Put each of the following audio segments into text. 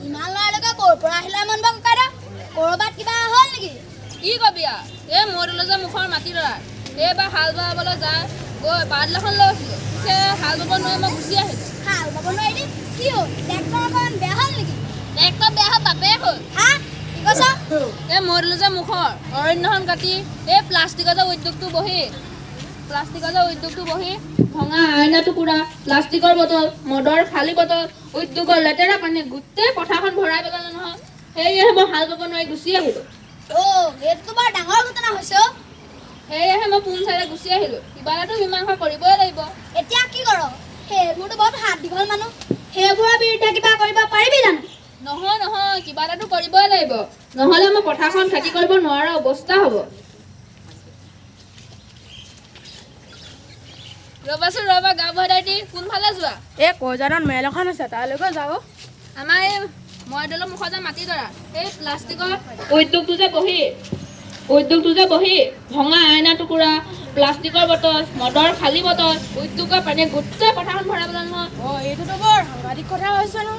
ইমান লৰালৈকে ক'ৰ পৰা আহিলা মন বা ককাইদা ক'ৰবাত কিবা হ'ল নেকি কি কবি এই মৰিলে যে মুখৰ মাটি দৰা এইবাৰ হাল বাবলৈ যায় গৈ বাদলাখন লৈ আছিলোঁ পিছে হাল বাব নোৱাৰি মই গুচি আহিলোঁ হাল বাব নোৱাৰিলি কি হ'ল ট্ৰেক্টৰ অকণ বেয়া হ'ল নেকি ট্ৰেক্টৰ বেয়া হ'ল বাপেই হ'ল হা কি কৈছ এই মৰিলে যে মুখৰ অৰণ্যখন কাটি এই প্লাষ্টিকৰ যে উদ্যোগটো বহি ভঙা আইনা টুকুৰা প্লাষ্টিকৰ বটল মদৰ খালী বটল উদ্যোগৰ লেতেৰা পানী গোটেই পথাৰখন ভৰাই পেলালে নহয় সেয়েহে মই হাল বাব নোৱাৰি গুচি আহিলোঁ এইটো বৰ ডাঙৰ ঘটনা হৈছে সেয়েহে মই পোন চাইডে গুচি আহিলোঁ কিবা এটাতো মীমাংসা কৰিবই লাগিব এতিয়া কি কৰ সেইবোৰতো বহুত হাত দীঘল মানুহ সেইবোৰৰ বিৰুদ্ধে কিবা কৰিব পাৰিবি জানো নহয় কিবা এটাতো কৰিবই লাগিব নহ'লে মই পথাৰখন খেতি কৰিব নোৱাৰা অৱস্থা হ'ব ৰ'বা গা ভৰাই দি কোনফালে যোৱা এই কৈজানত মেল এখন আছে তালৈকে যাওঁ আমাৰ এই মইদলৰ মুখত যে মাটি দৰা এই প্লাষ্টিকৰ উদ্যোগটো যে বহি ভঙা আইনা টুকুৰা প্লাষ্টিকৰ বটল মদৰ খালী বটল উদ্যোগৰ পানী গোটেই পথাৰখন ভৰাই পেলালে নহয় এইটোতো বৰ সাংঘাতিক কথা হৈছে ন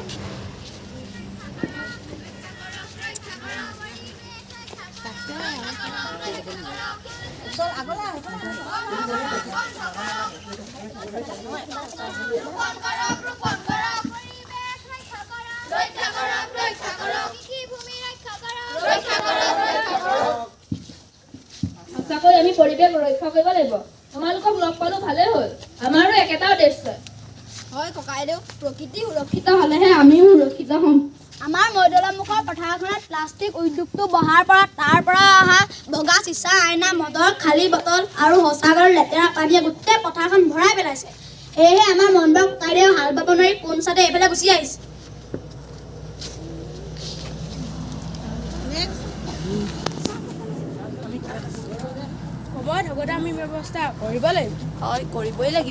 সঁচাকৈ আমি পৰিৱেশ ৰক্ষা কৰিব লাগিব তোমালোকক লগ পালোঁ ভালেই হ'ল আমাৰো একেটা উদ্দেশ্য হয় ককাইদেউ প্ৰকৃতি সুৰক্ষিত হ'লেহে আমিও সুৰক্ষিত হ'ম আমাৰ মৈদলা মুখৰ পথাৰখনত প্লাষ্টিক উদ্যোগটো বহাৰ পৰা তাৰ পৰা অহা ভগা চিচা আইনা মদৰ খালী বটল আৰু শৌচাগাৰৰ লেতেৰা পানীয়ে গোটেই পথাৰখন ভৰাই পেলাইছে সেয়েহে আমাৰ মনবৰ ককাইদেউ হাল বাব নোৱাৰি পোনচাতে এইফালে গুচি আহিছে সময়ত হ'বতে আমি ব্যৱস্থা কৰিব লাগিব হয় কৰিবই লাগিব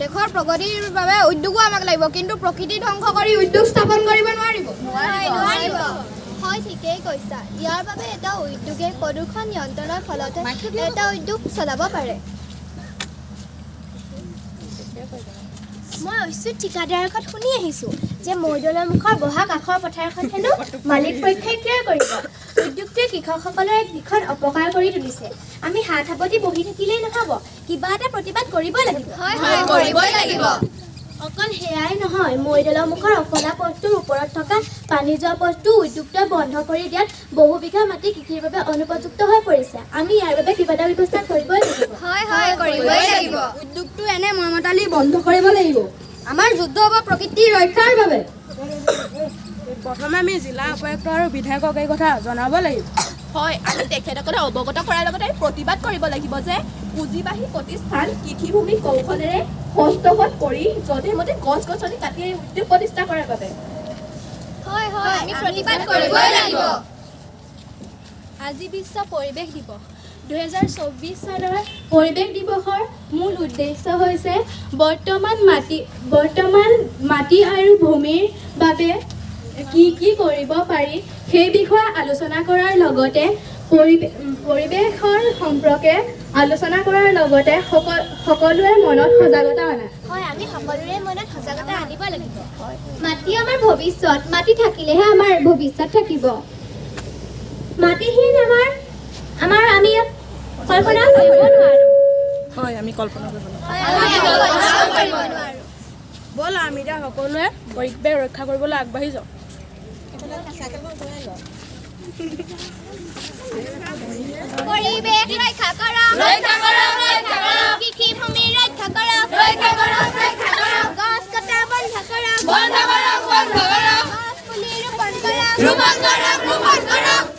দেশৰ প্ৰগতিৰ বাবে উদ্যোগো আমাক লাগিব কিন্তু প্ৰকৃতি ধ্বংস কৰি উদ্যোগ স্থাপন কৰিব নোৱাৰিব হয় ঠিকেই কৈছা ইয়াৰ বাবে এটা উদ্যোগে প্ৰদূষণ নিয়ন্ত্ৰণৰ ফলতে এটা উদ্যোগ চলাব পাৰে মই ঐশ্বৰ্য ঠিকাদাৰৰ আগত শুনি আহিছোঁ যে মৈদলৰ মুখৰ বহা কাষৰ পথাৰখন হেনো মালিক পক্ষই ক্ৰয় কৰিব উদ্যোগটোৱে কৃষকসকলৰ এক ভীষণ অপকাৰ কৰি তুলিছে আমি হাত সাৱটি বহি থাকিলেই নহ'ব কিবা এটা প্ৰতিবাদ কৰিবই লাগিব অকল সেয়াই নহয় মৈদলৰ মুখৰ অফলা পথটোৰ ওপৰত থকা পানী যোৱা পথটো উদ্যোগটোৱে বন্ধ কৰি দিয়াত বহু বিঘা মাটি কৃষিৰ বাবে অনুপযুক্ত হৈ পৰিছে আমি ইয়াৰ বাবে কিবা এটা ব্যৱস্থা কৰিবই লাগিব উদ্যোগটো এনে মৰমতালি বন্ধ কৰিব লাগিব আমাৰ যুদ্ধ হ'ব প্ৰকৃতিৰ ৰক্ষাৰ বাবে প্ৰথমে আমি জিলা উপায়ুক্ত আৰু বিধায়কক এই কথা জনাব লাগিব হয় আমি তেখেতসকলে অৱগত কৰাৰ লগতে প্ৰতিবাদ কৰিব লাগিব যে পুঁজিবাহী প্ৰতিষ্ঠান কৃষিভূমি কৌশলেৰে হস্তগত কৰি যধে মধে গছ গছনি কাটি উদ্যোগ প্ৰতিষ্ঠা কৰাৰ বাবে আমি প্ৰতিবাদ কৰিবই লাগিব আজি বিশ্ব পৰিৱেশ দিৱস 2024 চনৰ পৰিৱেশ দিৱসৰ মূল উদ্দেশ্য হৈছে বৰ্তমান মাটি আৰু ভূমিৰ বাবে কি কৰিব পাৰি সেই বিষয়ে আলোচনা কৰাৰ লগতে পৰিৱেশৰ সম্পৰ্কে আলোচনা কৰাৰ লগতে সকলোৰে মনত সজাগতা অনা হয় আমি সকলোৰে মনত সজাগতা আনিব লাগিব মাটি আমাৰ ভৱিষ্যত মাটি থাকিলেহে আমাৰ ভৱিষ্যত থাকিব মাটিহীন আমি কল্পনা কৰিব নোৱাৰোঁ হয় আমি কল্পনা কৰিব নোৱাৰোঁ ব'ল আমি এতিয়া সকলোৱে পৰিৱেশ ৰক্ষা কৰিবলৈ আগবাঢ়ি যাওঁ পৰিৱেশ ৰক্ষা কৰক কৃষিভূমি ৰক্ষা কৰক গছ কটা বন্ধ কৰক গছ পুলি ৰোপণ কৰক